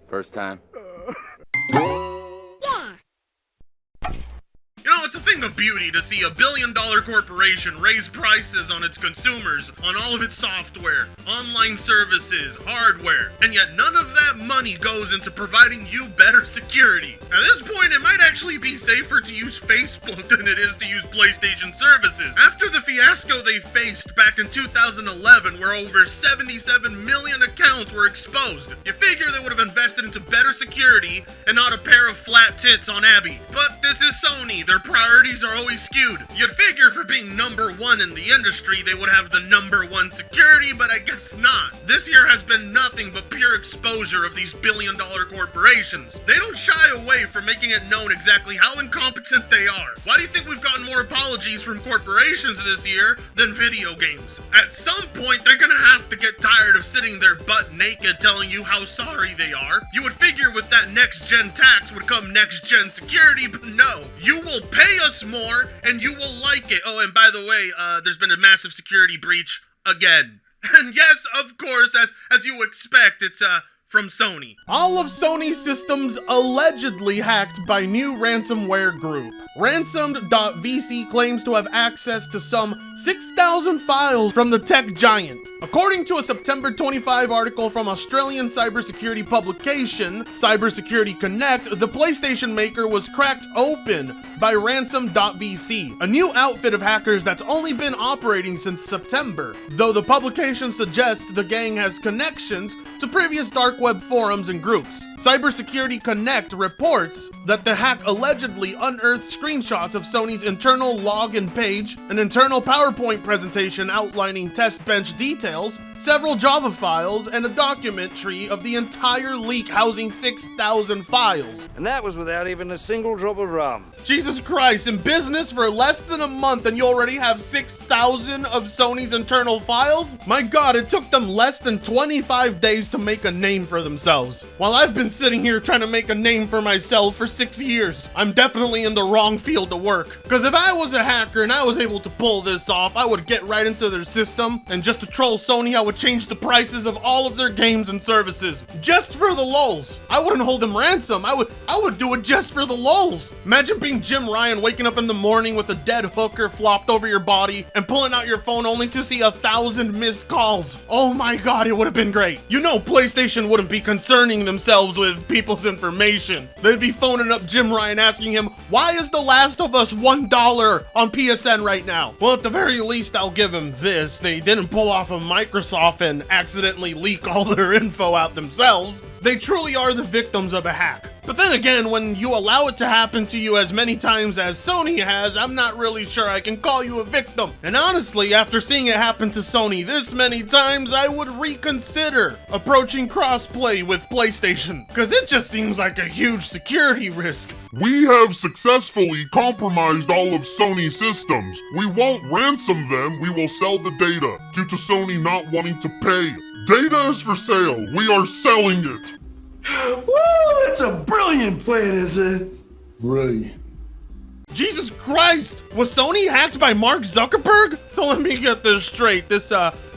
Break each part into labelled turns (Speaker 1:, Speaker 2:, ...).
Speaker 1: First time?
Speaker 2: You know, it's a thing of beauty to see a billion-dollar corporation raise prices on its consumers, on all of its software, online services, hardware, and yet none of that money goes into providing you better security. At this point, it might actually be safer to use Facebook than it is to use PlayStation services. After the fiasco they faced back in 2011, where over 77 million accounts were exposed, you figure they would have invested into better security and not a pair of flat tits on Abby. But this is Sony. Their priorities are always skewed. You'd figure for being number one in the industry, they would have the number one security, but I guess not. This year has been nothing but pure exposure of these billion-dollar corporations. They don't shy away from making it known exactly how incompetent they are. Why do you think we've gotten more apologies from corporations this year than video games? At some point, they're gonna have to get tired of sitting there butt naked telling you how sorry they are. You would figure with that next-gen tax would come next-gen security, but no. You will pay us more, and you will like it. Oh, and by the way, there's been a massive security breach again. And yes, of course, as you expect, it's, from Sony.
Speaker 3: All of Sony's systems allegedly hacked by new ransomware group. Ransom.vc claims to have access to some 6,000 files from the tech giant. According to a September 25 article from Australian cybersecurity publication, Cybersecurity Connect, the PlayStation maker was cracked open by Ransom.vc, a new outfit of hackers that's only been operating since September, though the publication suggests the gang has connections to previous dark web forums and groups. Cybersecurity Connect reports that the hack allegedly unearthed screenshots of Sony's internal login page, an internal PowerPoint presentation outlining test bench details, several Java files, and a document tree of the entire leak housing 6,000 files.
Speaker 4: And that was without even a single drop of rum.
Speaker 3: Jesus Christ, in business for less than a month and you already have 6,000 of Sony's internal files? My God, it took them less than 25 days to make a name for themselves. While I've been sitting here trying to make a name for myself for 6 years, I'm definitely in the wrong field to work. Because if I was a hacker and I was able to pull this off, I would get right into their system, and just to troll Sony, I would change the prices of all of their games and services. Just for the lulz. I wouldn't hold them ransom. I would do it just for the lulz. Imagine being Jim Ryan waking up in the morning with a dead hooker flopped over your body and pulling out your phone only to see 1,000 missed calls. Oh my God, it would have been great. You know PlayStation wouldn't be concerning themselves with people's information. They'd be phoning up Jim Ryan asking him, why is The Last of Us $1 on PSN right now? Well, at the very least, I'll give him this. They didn't pull off of Microsoft and accidentally leak all their info out themselves. They truly are the victims of a hack. But then again, when you allow it to happen to you as many times as Sony has, I'm not really sure I can call you a victim. And honestly, after seeing it happen to Sony this many times, I would reconsider approaching crossplay with PlayStation, because it just seems like a huge security risk.
Speaker 5: We have successfully compromised all of Sony's systems. We won't ransom them, we will sell the data, due to Sony not wanting to pay. Data is for sale, we are selling it.
Speaker 6: Woo, that's a brilliant plan, isn't it? Right.
Speaker 3: Jesus Christ! Was Sony hacked by Mark Zuckerberg? So let me get this straight. This,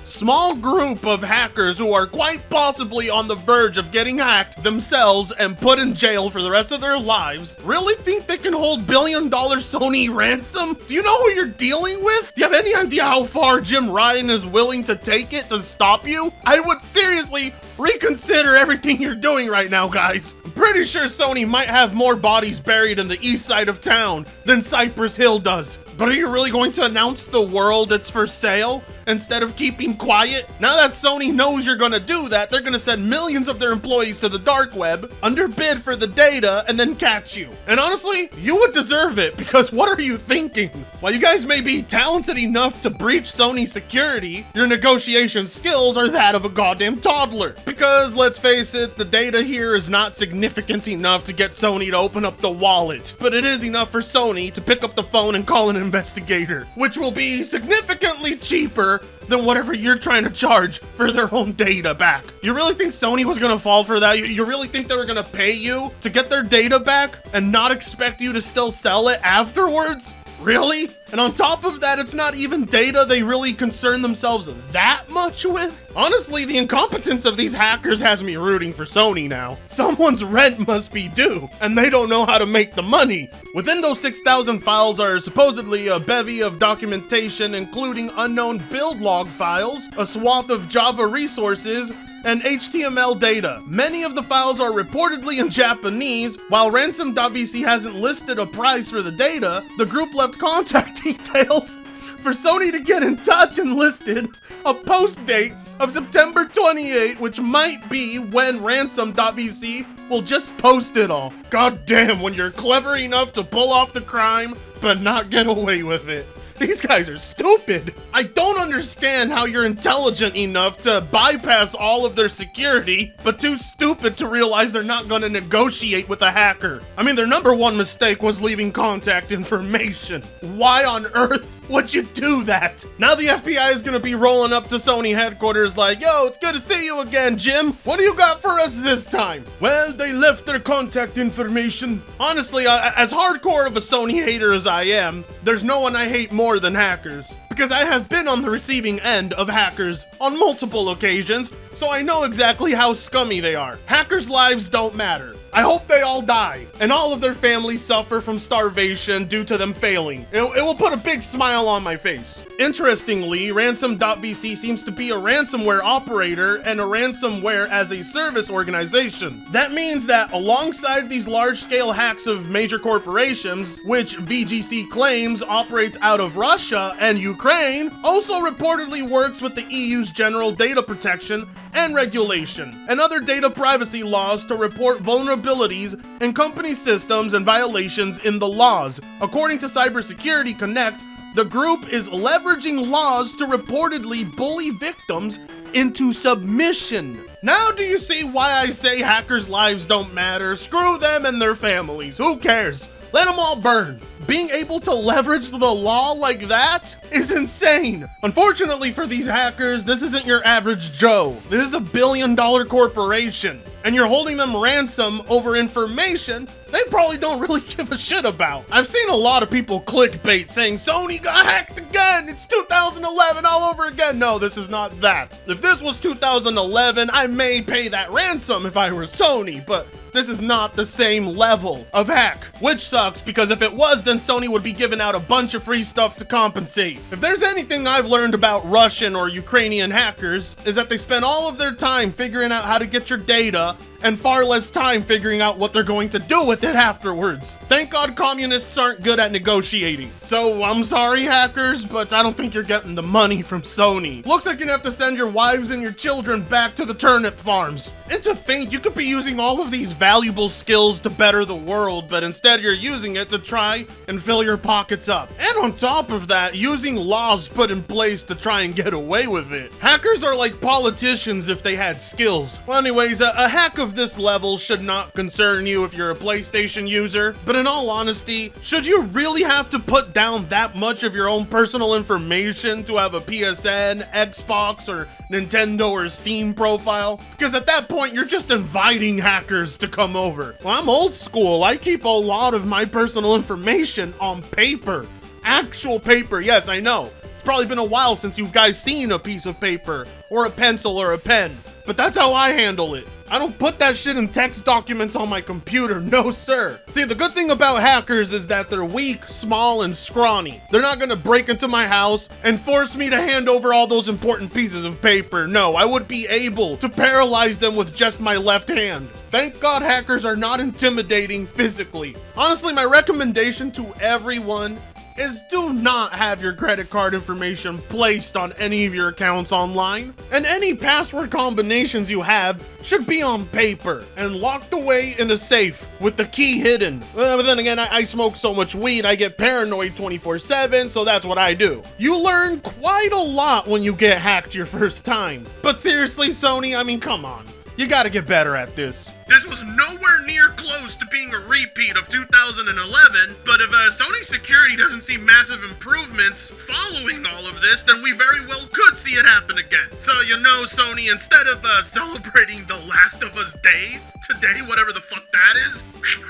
Speaker 3: small group of hackers who are quite possibly on the verge of getting hacked themselves and put in jail for the rest of their lives really think they can hold billion-dollar Sony ransom? Do you know who you're dealing with? Do you have any idea how far Jim Ryan is willing to take it to stop you? I would seriously reconsider everything you're doing right now, guys. I'm pretty sure Sony might have more bodies buried in the east side of town than Cypress Hill does. But are you really going to announce to the world it's for sale instead of keeping quiet? Now that Sony knows you're gonna do that, they're gonna send millions of their employees to the dark web, underbid for the data, and then catch you. And honestly, you would deserve it, because what are you thinking? While you guys may be talented enough to breach Sony's security, your negotiation skills are that of a goddamn toddler. Because let's face it, the data here is not significant enough to get Sony to open up the wallet, but it is enough for Sony to pick up the phone and call an investigator, which will be significantly cheaper than whatever you're trying to charge for their own data back. You really think Sony was gonna fall for that? You really think they were gonna pay you to get their data back and not expect you to still sell it afterwards? Really? And on top of that, it's not even data they really concern themselves that much with. Honestly, the incompetence of these hackers has me rooting for Sony now. Someone's rent must be due, and they don't know how to make the money. Within those 6,000 files are supposedly a bevy of documentation, including unknown build log files, a swath of Java resources, and HTML data. Many of the files are reportedly in Japanese. While Ransom.vc hasn't listed a price for the data, the group left contact details for Sony to get in touch and listed a post date of September 28, which might be when Ransom.vc will just post it all. God damn, when you're clever enough to pull off the crime, but not get away with it. These guys are stupid. I don't understand how you're intelligent enough to bypass all of their security, but too stupid to realize they're not gonna negotiate with a hacker. I mean, their number one mistake was leaving contact information. Why on earth would you do that? Now the FBI is gonna be rolling up to Sony headquarters like, yo, it's good to see you again, Jim. What do you got for us this time? Well, they left their contact information. Honestly, as hardcore of a Sony hater as I am, there's no one I hate more than hackers, because I have been on the receiving end of hackers on multiple occasions, so I know exactly how scummy they are. Hackers' lives don't matter. I hope they all die, and all of their families suffer from starvation due to them failing. It will put a big smile on my face. Interestingly, Ransom.vc seems to be a ransomware operator and a ransomware as a service organization. That means that alongside these large-scale hacks of major corporations, which VGC claims operates out of Russia and Ukraine, also reportedly works with the EU's General Data Protection and Regulation and other data privacy laws to report vulnerabilities in company systems and violations in the laws. According to Cybersecurity Connect, the group is leveraging laws to reportedly bully victims into submission. Now do you see why I say hackers' lives don't matter? Screw them and their families. Who cares? Let them all burn. Being able to leverage the law like that is insane. Unfortunately for these hackers, this isn't your average Joe. This is $1 billion corporation, and you're holding them ransom over information they probably don't really give a shit about. I've seen a lot of people clickbait saying Sony got hacked again. It's 2011 all over again. No, this is not that. If this was 2011, I may pay that ransom if I were Sony, but this is not the same level of hack, which sucks because if it was, then Sony would be giving out a bunch of free stuff to compensate. If there's anything I've learned about Russian or Ukrainian hackers, is that they spend all of their time figuring out how to get your data and far less time figuring out what they're going to do with it afterwards. Thank God communists aren't good at negotiating. So I'm sorry, hackers, but I don't think you're getting the money from Sony. Looks like you're gonna have to send your wives and your children back to the turnip farms. And to think you could be using all of these valuable skills to better the world, but instead you're using it to try and fill your pockets up. And on top of that, using laws put in place to try and get away with it. Hackers are like politicians if they had skills. Well, anyways, a hack of this level should not concern you if you're a PlayStation user, but in all honesty, should you really have to put down that much of your own personal information to have a PSN, Xbox, or Nintendo or Steam profile? Because at that point, you're just inviting hackers to come over. Well, I'm old school. I keep a lot of my personal information on paper. Actual paper, yes, I know. It's probably been a while since you guys seen a piece of paper, or a pencil, or a pen, but that's how I handle it. I don't put that shit in text documents on my computer, no sir. See, the good thing about hackers is that they're weak, small, and scrawny. They're not gonna break into my house and force me to hand over all those important pieces of paper. No, I would be able to paralyze them with just my left hand. Thank God hackers are not intimidating physically. Honestly, my recommendation to everyone is do not have your credit card information placed on any of your accounts online. And any password combinations you have should be on paper and locked away in a safe with the key hidden. But then again, I smoke so much weed, I get paranoid 24/7, so that's what I do. You learn quite a lot when you get hacked your first time. But seriously, Sony, I mean, come on. You gotta get better at this.
Speaker 2: This was nowhere near close to being a repeat of 2011, but if Sony security doesn't see massive improvements following all of this, then we very well could see it happen again. So you know, Sony, instead of celebrating The Last of Us Day, today, whatever the fuck that is,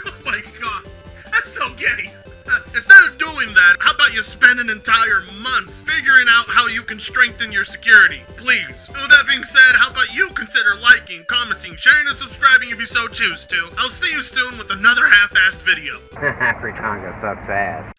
Speaker 2: oh my god, that's so gay. Instead of doing that, how about you spend an entire month figuring out how you can strengthen your security? Please. With that being said, how about you consider liking, commenting, sharing, and subscribing if you so choose to? I'll see you soon with another half-assed video.
Speaker 1: Fritonga sucks ass.